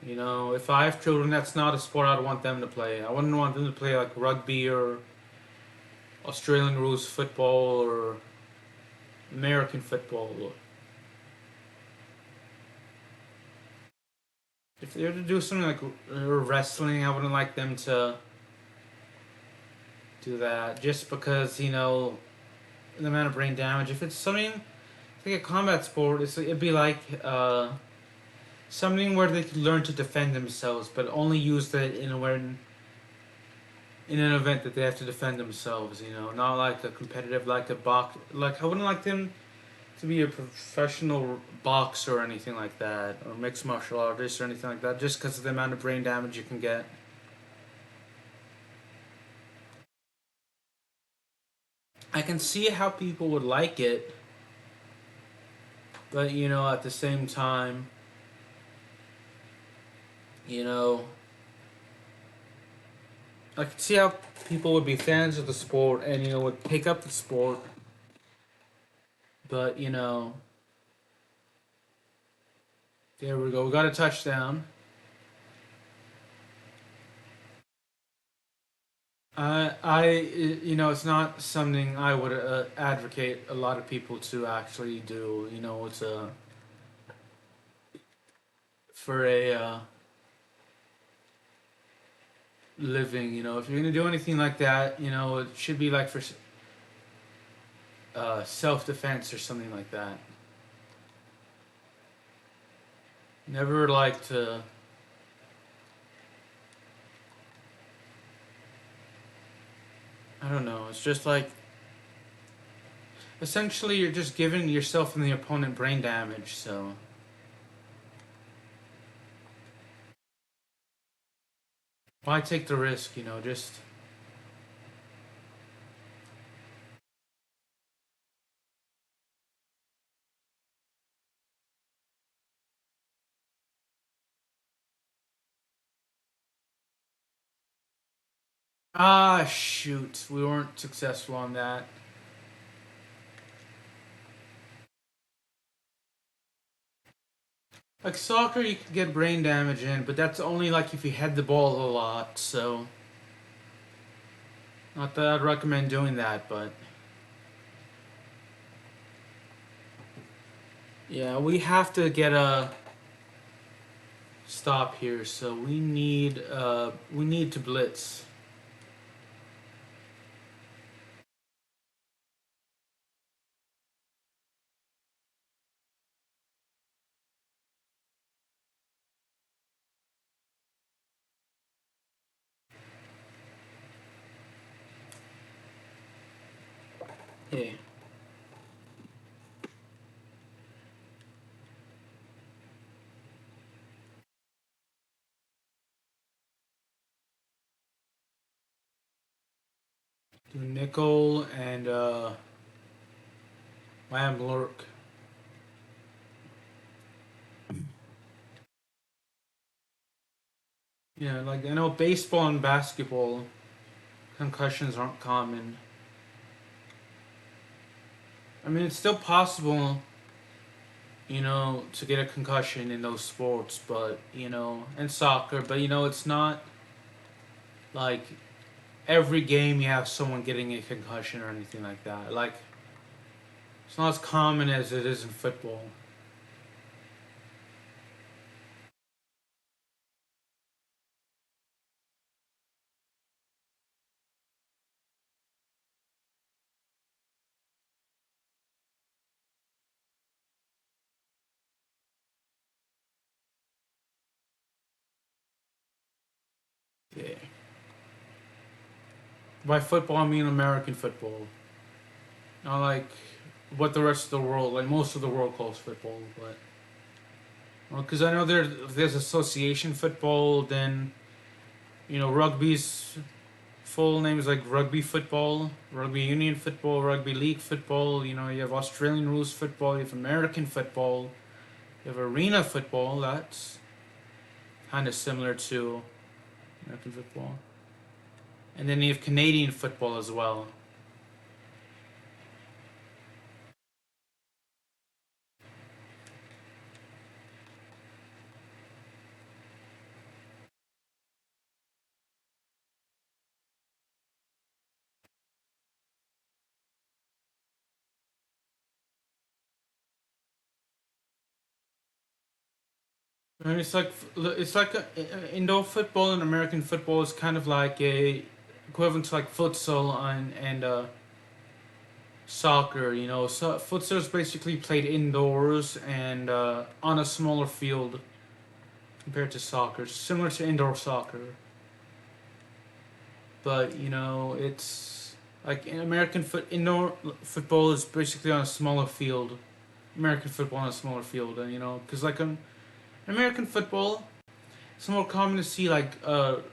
If I have children, that's not a sport I'd want them to play. I wouldn't want them to play like rugby or Australian rules football or American football. If they were to do something like wrestling, I wouldn't like them to do that just because, the amount of brain damage. If it's something like a combat sport, it'd be like something where they could learn to defend themselves, but only use that in an event that they have to defend themselves. Not like a competitive, like a box. Like I wouldn't like them to be a professional boxer or anything like that, or mixed martial artist or anything like that, just because of the amount of brain damage you can get. I can see how people would like it, but at the same time, you know, I can see how people would be fans of the sport and would pick up the sport, but there we go. We got a touchdown. It's not something I would advocate a lot of people to actually do. It's for a living. If you're gonna do anything like that, it should be like for self defense or something like that. Never like to. I don't know. It's just like essentially you're just giving yourself and the opponent brain damage. So why take the risk? Just shoot, we weren't successful on that. Like soccer, you can get brain damage in, but that's only like if you head the ball a lot. So not that I'd recommend doing that, but yeah, we have to get a stop here. So we need to blitz. Yeah. Do nickel and lamb lurk. Yeah, like I know baseball and basketball concussions aren't common. I mean, it's still possible, to get a concussion in those sports, but and soccer, but it's not like every game you have someone getting a concussion or anything like that. Like it's not as common as it is in football. Yeah. By football, I mean American football, not like what the rest of the world, like most of the world calls football, but well, because I know there's association football, then rugby's full name is like rugby football, rugby union football, rugby league football. You have Australian rules football, you have American football, you have arena football. That's kind of similar to American football. And then you have Canadian football as well. And indoor football and American football is kind of like a equivalent to like futsal and soccer. You know, so futsal is basically played indoors and on a smaller field compared to soccer, similar to indoor soccer. But you know, it's like in indoor football is basically on a smaller field. American football on a smaller field, and you know, because like American football, it's more common to see like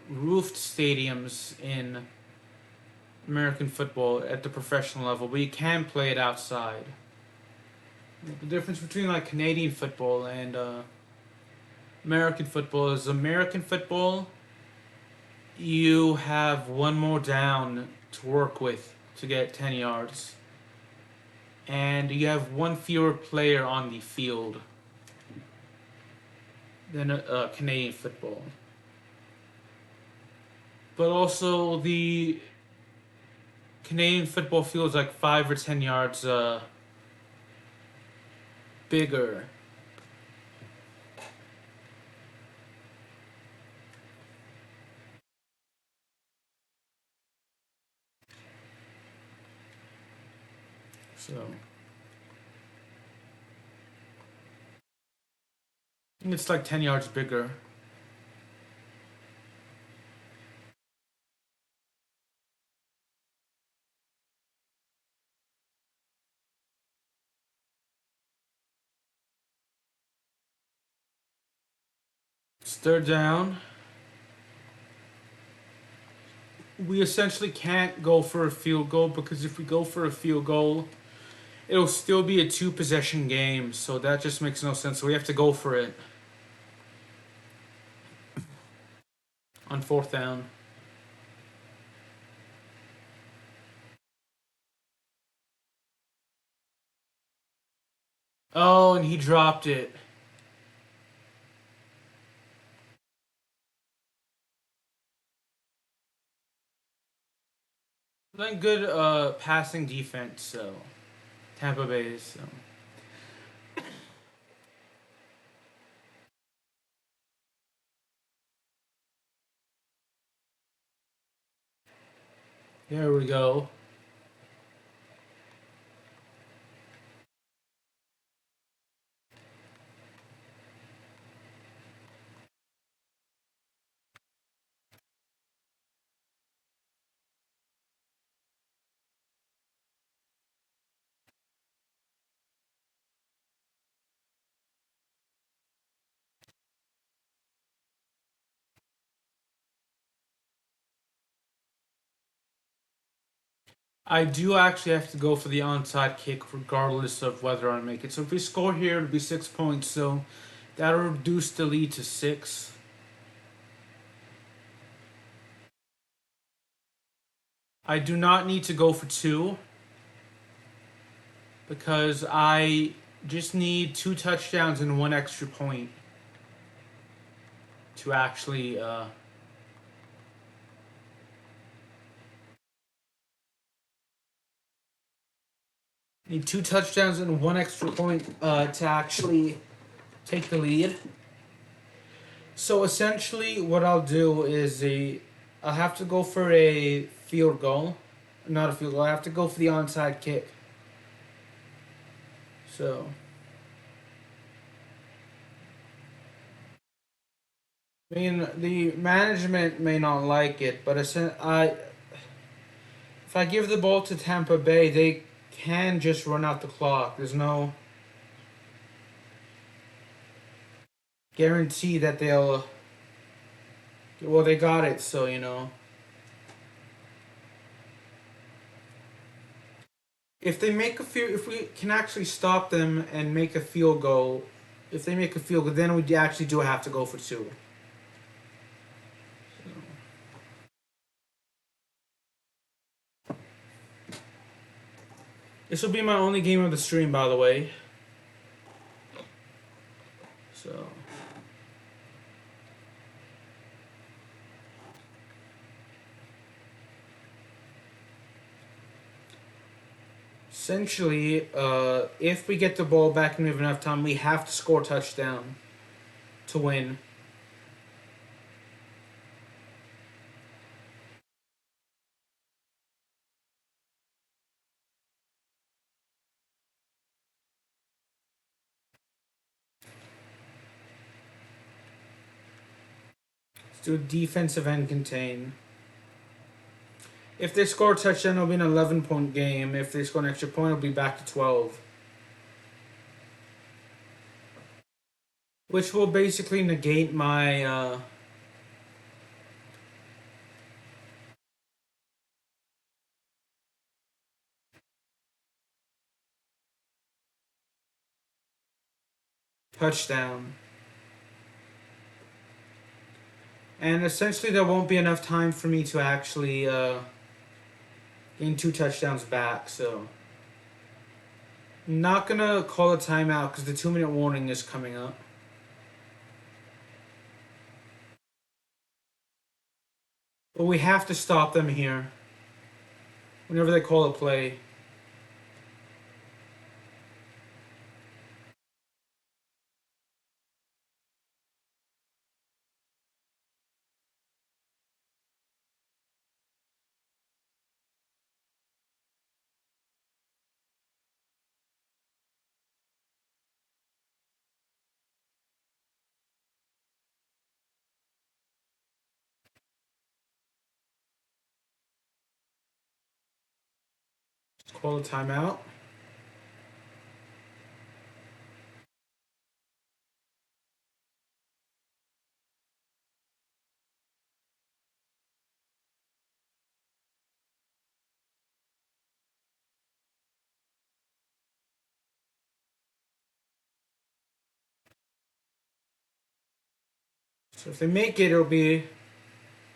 roofed stadiums in American football at the professional level, but you can play it outside. The difference between like Canadian football and American football is American football, you have one more down to work with to get 10 yards, and you have one fewer player on the field than Canadian football. But also, the Canadian football field is like 5 or 10 yards bigger. So, I think it's like 10 yards bigger. It's third down. We essentially can't go for a field goal because if we go for a field goal, it'll still be a two possession game, so that just makes no sense. So we have to go for it on fourth down. Oh, and he dropped it. Then good passing defense, so Tampa Bay. So there we go. I do actually have to go for the onside kick regardless of whether I make it. So if we score here, it'll be 6 points. So that'll reduce the lead to 6. I do not need to go for 2 because I just need 2 touchdowns and 1 extra point to actually need 2 touchdowns and 1 extra point to actually take the lead. So essentially, what I'll do is I'll have to go for a field goal, not a field goal. I have to go for the onside kick. So I mean, the management may not like it, but if I give the ball to Tampa Bay, they can just run out the clock. There's no guarantee that they'll. Well, they got it, so you know. If we can actually stop them and make a field goal, if they make a field goal, then we actually do have to go for 2. This will be my only game of the stream, by the way. So. Essentially, if we get the ball back and we have enough time, we have to score a touchdown to win. Let's do a defensive end contain. If they score a touchdown, it'll be an 11-point game. If they score an extra point, it'll be back to 12. Which will basically negate my touchdown. And essentially, there won't be enough time for me to actually gain 2 touchdowns back. So, I'm not gonna call a timeout because the 2-minute warning is coming up. But we have to stop them here. Whenever they call a play. Call a timeout. So if they make it,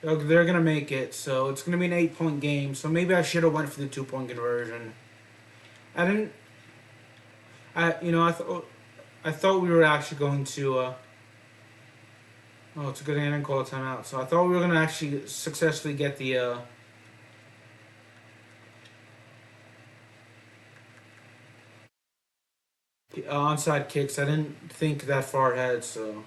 they're gonna make it. So it's gonna be an 8-point game. So maybe I should have went for the 2-point conversion. I didn't. I thought we were actually going to. Oh, it's a good thing I didn't call a timeout. So I thought we were gonna actually successfully get the. Onside kicks. I didn't think that far ahead, so.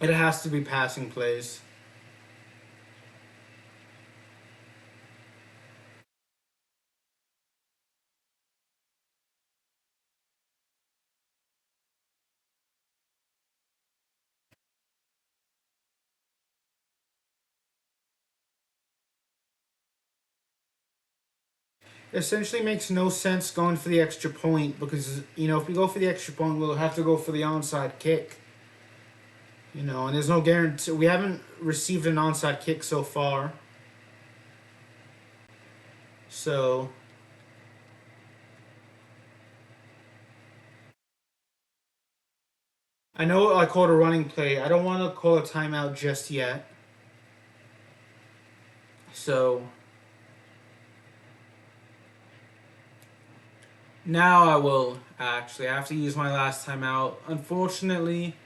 It has to be passing plays. It essentially makes no sense going for the extra point because, if we go for the extra point, we'll have to go for the onside kick. And there's no guarantee. We haven't received an onside kick so far. So. I know I called a running play. I don't want to call a timeout just yet. So. Now I will, actually. I have to use my last timeout. Unfortunately,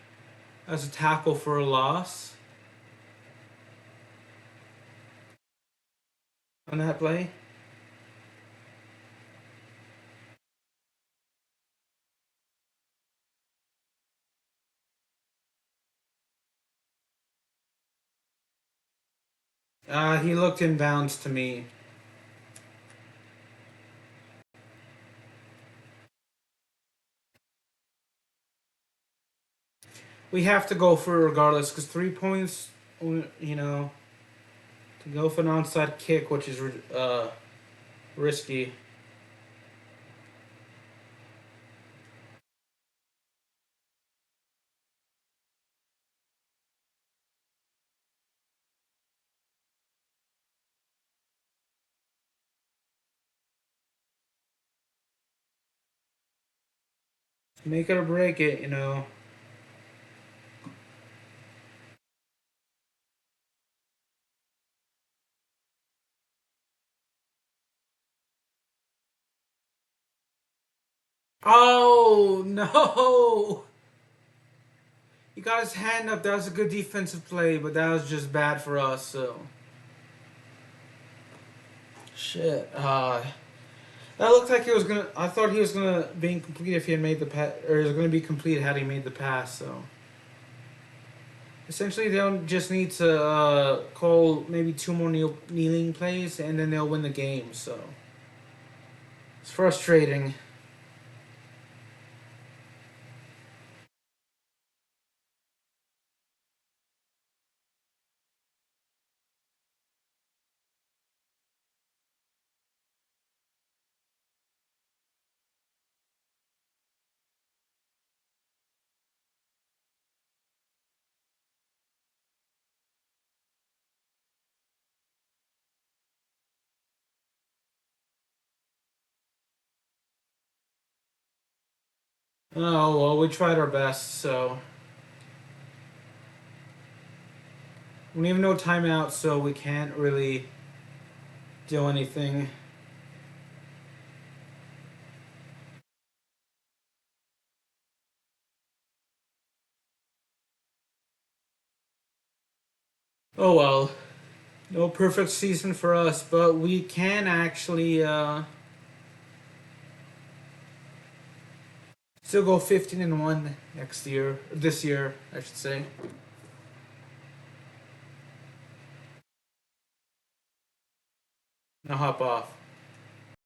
as a tackle for a loss. On that play. He looked inbounds to me. We have to go for it regardless, because 3 points, to go for an onside kick, which is risky. Make it or break it, you know. Oh no! He got his hand up. That was a good defensive play, but that was just bad for us. So shit. That looked like he was gonna. I thought he was gonna be incomplete if he had made the pass, or it was gonna be complete had he made the pass. So essentially, they'll just need to call maybe two more kneeling plays, and then they'll win the game. So it's frustrating. Oh well, we tried our best. So we have no timeout, so we can't really do anything. Oh well, no perfect season for us, but we can actually still go 15-1 next year. This year, I should say. Now hop off.